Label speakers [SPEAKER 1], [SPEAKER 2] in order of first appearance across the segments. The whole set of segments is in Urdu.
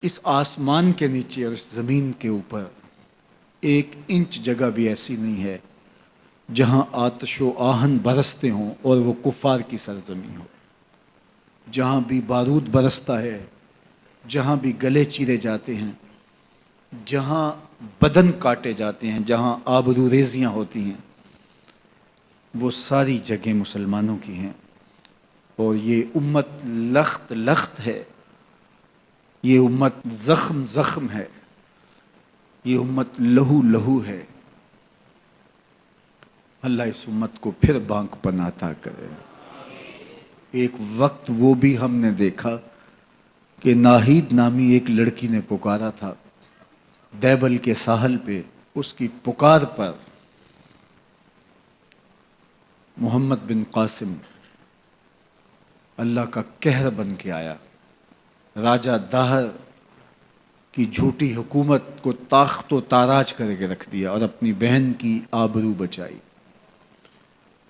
[SPEAKER 1] اس آسمان کے نیچے اور اس زمین کے اوپر 1 انچ جگہ بھی ایسی نہیں ہے جہاں آتش و آہن برستے ہوں اور وہ کفار کی سرزمین ہو. جہاں بھی بارود برستا ہے، جہاں بھی گلے چیرے جاتے ہیں، جہاں بدن کاٹے جاتے ہیں، جہاں آبرو ریزیاں ہوتی ہیں، وہ ساری جگہیں مسلمانوں کی ہیں. اور یہ امت لخت لخت ہے، یہ امت زخم زخم ہے، یہ امت لہو لہو ہے. اللہ اس امت کو پھر بانک پن عطا کرے. ایک وقت وہ بھی ہم نے دیکھا کہ ناہید نامی ایک لڑکی نے پکارا تھا دیبل کے ساحل پہ. اس کی پکار پر محمد بن قاسم اللہ کا قہر بن کے آیا. راجہ داہر کی جھوٹی حکومت کو تاخت و تاراج کر کے رکھ دیا اور اپنی بہن کی آبرو بچائی.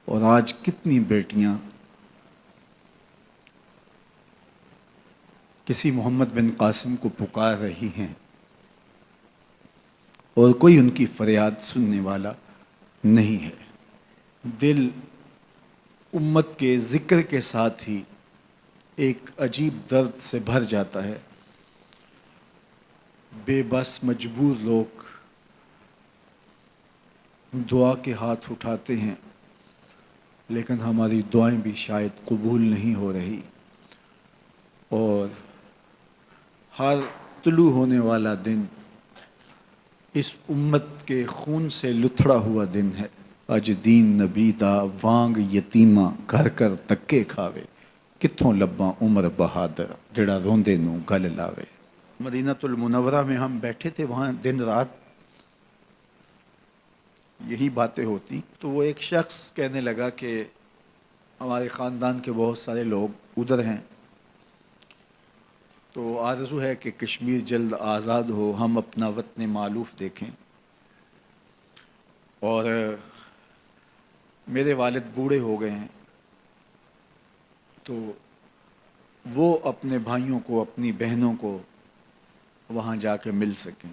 [SPEAKER 1] اور آج کتنی بیٹیاں کسی محمد بن قاسم کو پکار رہی ہیں اور کوئی ان کی فریاد سننے والا نہیں ہے. دل امت کے ذکر کے ساتھ ہی ایک عجیب درد سے بھر جاتا ہے. بے بس مجبور لوگ دعا کے ہاتھ اٹھاتے ہیں لیکن ہماری دعائیں بھی شاید قبول نہیں ہو رہی. اور ہر طلوع ہونے والا دن اس امت کے خون سے لتھڑا ہوا دن ہے. اج دین نبی دا وانگ یتیماں گھر کر تکے کھاوے کتھوں لباں عمر بہادر جڑا روندے نو گل لاوے. مدینہ المنورہ میں ہم بیٹھے تھے، وہاں دن رات یہی باتیں ہوتی. تو وہ ایک شخص کہنے لگا کہ ہمارے خاندان کے بہت سارے لوگ ادھر ہیں، تو آرزو ہے کہ کشمیر جلد آزاد ہو، ہم اپنا وطن مالوف دیکھیں. اور میرے والد بوڑھے ہو گئے ہیں تو وہ اپنے بھائیوں کو، اپنی بہنوں کو وہاں جا کے مل سکیں.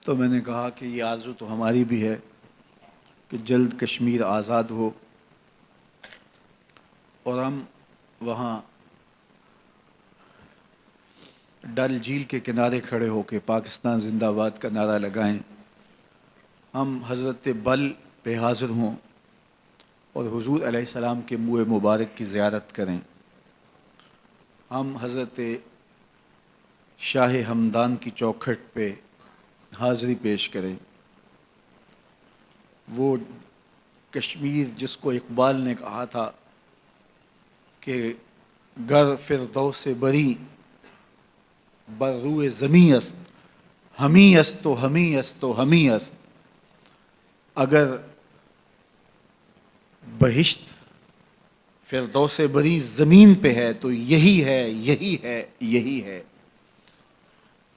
[SPEAKER 1] تو میں نے کہا کہ یہ آرزو تو ہماری بھی ہے کہ جلد کشمیر آزاد ہو اور ہم وہاں ڈل جھیل کے کنارے کھڑے ہو کے پاکستان زندہ باد کا نعرہ لگائیں. ہم حضرت بل پہ حاضر ہوں اور حضور علیہ السلام کے منہ مبارک کی زیارت کریں. ہم حضرت شاہ ہمدان کی چوکھٹ پہ حاضری پیش کریں. وہ کشمیر جس کو اقبال نے کہا تھا کہ گر فردوس بری بر روئے زمیں است، ہمیں است و ہمیں است و ہمیں است. اگر بہشت فردوس بری زمین پہ ہے تو یہی ہے، یہی ہے، یہی ہے.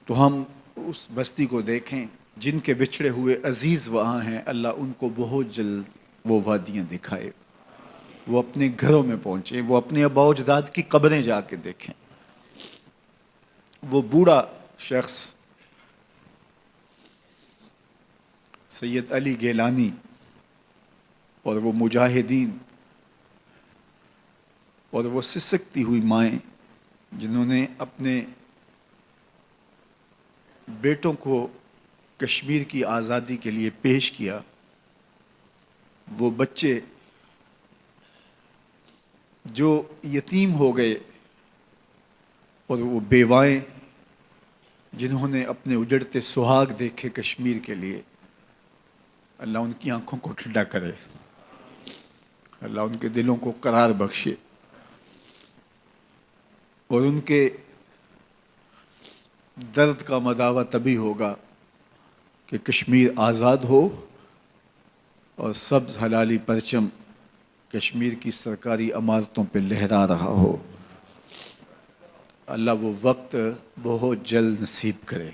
[SPEAKER 1] تو ہم اس بستی کو دیکھیں جن کے بچھڑے ہوئے عزیز وہاں ہیں. اللہ ان کو بہت جلد وہ وادیاں دکھائے، وہ اپنے گھروں میں پہنچے، وہ اپنے آباء و اجداد کی قبریں جا کے دیکھیں. وہ بوڑھا شخص سید علی گیلانی اور وہ مجاہدین اور وہ سسکتی ہوئی مائیں جنہوں نے اپنے بیٹوں کو کشمیر کی آزادی کے لیے پیش کیا، وہ بچے جو یتیم ہو گئے اور وہ بیوائیں جنہوں نے اپنے اجڑتے سہاگ دیکھے کشمیر کے لیے، اللہ ان کی آنکھوں کو ٹھنڈا کرے، اللہ ان کے دلوں کو قرار بخشے اور ان کے درد کا مداوع تبھی ہوگا کہ کشمیر آزاد ہو اور سبز حلالی پرچم کشمیر کی سرکاری عمارتوں پہ لہرا رہا ہو. اللہ وہ وقت بہت جلد نصیب کرے.